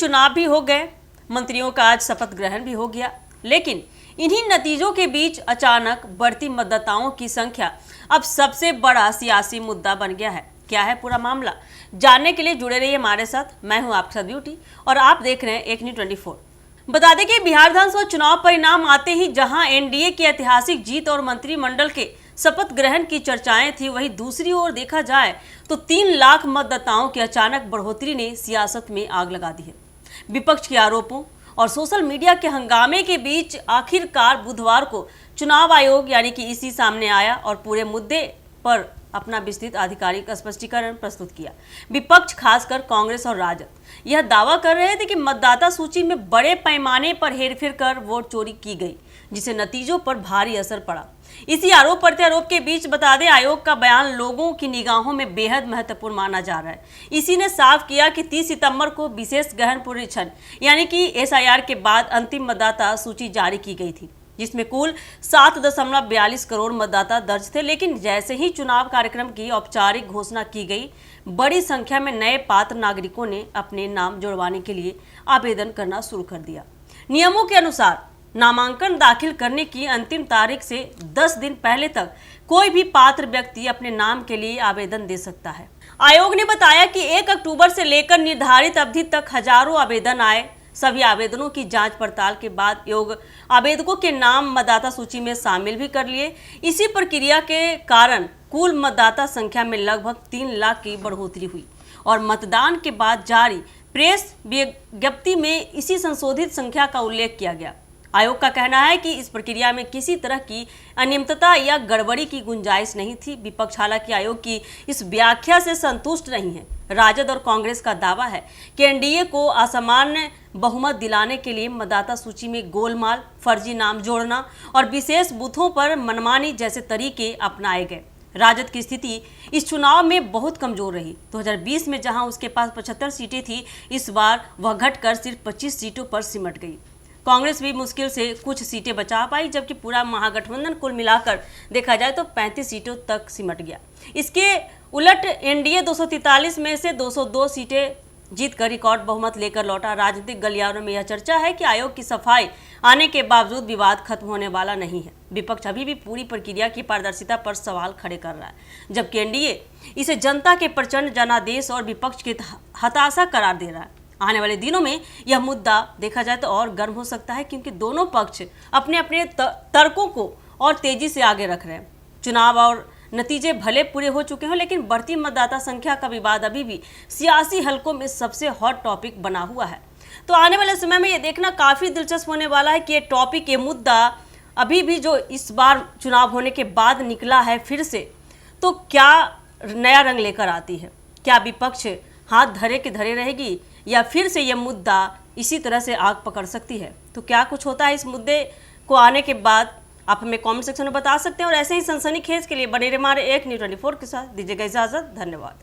चुनाव भी हो गए, मंत्रियों का आज शपथ ग्रहण भी हो गया, लेकिन इन्हीं नतीजों के बीच अचानक बढ़ती मतदाताओं की संख्या अब सबसे बड़ा सियासी मुद्दा बन गया है। क्या है पूरा मामला, जानने के लिए जुड़े रहिए हमारे साथ। मैं हूं आपके साथ ब्यूटी और आप देख रहे हैं एक न्यूज़ 24। बता दें कि बिहार विधानसभा चुनाव परिणाम आते ही जहां एनडीए की ऐतिहासिक जीत और मंत्रिमंडल के शपथ ग्रहण की चर्चाएं थी, वहीं दूसरी ओर देखा जाए तो 3 लाख मतदाताओं की अचानक बढ़ोतरी ने सियासत में आग लगा दी है। विपक्ष के आरोपों और सोशल मीडिया के हंगामे के बीच आखिरकार बुधवार को चुनाव आयोग यानी कि ईसी सामने आया और पूरे मुद्दे पर अपना विस्तृत आधिकारिक स्पष्टीकरण प्रस्तुत किया। विपक्ष खासकर कांग्रेस और राजद यह दावा कर रहे थे कि मतदाता सूची में बड़े पैमाने पर हेरफेर कर वोट चोरी की गई, जिससे नतीजों पर भारी असर पड़ा। इसी आरोप प्रत्यारोप के बीच बता दें, आयोग का बयान लोगों की निगाहों में बेहद महत्वपूर्ण माना जा रहा है। इसी ने साफ किया कि 30 सितंबर को विशेष गहन पुनरीक्षण यानी कि एसआईआर के बाद अंतिम मतदाता सूची जारी की गई थी, जिसमें कुल 7.42 करोड़ मतदाता दर्ज थे। लेकिन जैसे ही चुनाव कार्यक्रम की औपचारिक घोषणा की गई, बड़ी संख्या में नए पात्र नागरिकों ने अपने नाम जुड़वाने के लिए आवेदन करना शुरू कर दिया। नियमों के अनुसार नामांकन दाखिल करने की अंतिम तारीख से 10 दिन पहले तक कोई भी पात्र व्यक्ति अपने नाम के लिए आवेदन दे सकता है। आयोग ने बताया कि 1 अक्टूबर से लेकर निर्धारित अवधि तक हजारों आवेदन आए। सभी आवेदनों की जांच पड़ताल के बाद आयोग आवेदकों के नाम मतदाता सूची में शामिल भी कर लिए। इसी प्रक्रिया के कारण कुल मतदाता संख्या में लगभग 3 लाख की बढ़ोतरी हुई और मतदान के बाद जारी प्रेस विज्ञप्ति में इसी संशोधित संख्या का उल्लेख किया गया। आयोग का कहना है कि इस प्रक्रिया में किसी तरह की अनियमितता या गड़बड़ी की गुंजाइश नहीं थी। विपक्ष हालांकि आयोग की इस व्याख्या से संतुष्ट नहीं है। राजद और कांग्रेस का दावा है कि एनडीए को असामान्य बहुमत दिलाने के लिए मतदाता सूची में गोलमाल, फर्जी नाम जोड़ना और विशेष बूथों पर मनमानी जैसे तरीके अपनाए गए। राजद की स्थिति इस चुनाव में बहुत कमजोर रही। 2020 में जहां उसके पास 75 सीटें थी, इस बार वह घटकर सिर्फ 25 सीटों पर सिमट गई। कांग्रेस भी मुश्किल से कुछ सीटें बचा पाई, जबकि पूरा महागठबंधन कुल मिलाकर देखा जाए तो 35 सीटों तक सिमट गया। इसके उलट एनडीए 243 में से 202 सीटें जीतकर रिकॉर्ड बहुमत लेकर लौटा। राजनीतिक गलियारों में यह चर्चा है कि आयोग की सफाई आने के बावजूद विवाद खत्म होने वाला नहीं है। विपक्ष अभी भी पूरी प्रक्रिया की पारदर्शिता पर सवाल खड़े कर रहा है, जबकि एनडीए इसे जनता के प्रचंड जनादेश और विपक्ष की हताशा करार दे रहा है। आने वाले दिनों में यह मुद्दा देखा जाए तो और गर्म हो सकता है, क्योंकि दोनों पक्ष अपने अपने तर्कों को और तेजी से आगे रख रहे हैं। चुनाव और नतीजे भले पूरे हो चुके हों, लेकिन बढ़ती मतदाता संख्या का विवाद अभी भी सियासी हलकों में सबसे हॉट टॉपिक बना हुआ है। तो आने वाले समय में ये देखना काफ़ी दिलचस्प होने वाला है कि ये टॉपिक, ये मुद्दा अभी भी जो इस बार चुनाव होने के बाद निकला है फिर से, तो क्या नया रंग लेकर आती है। क्या विपक्ष हाथ धरे के धरे रहेगी या फिर से यह मुद्दा इसी तरह से आग पकड़ सकती है। तो क्या कुछ होता है इस मुद्दे को आने के बाद, आप हमें कमेंट सेक्शन में बता सकते हैं। और ऐसे ही सनसनीखेज के लिए बने रहे हमारे एक न्यूज़ 24 के साथ। दीजिएगा इजाज़त, धन्यवाद।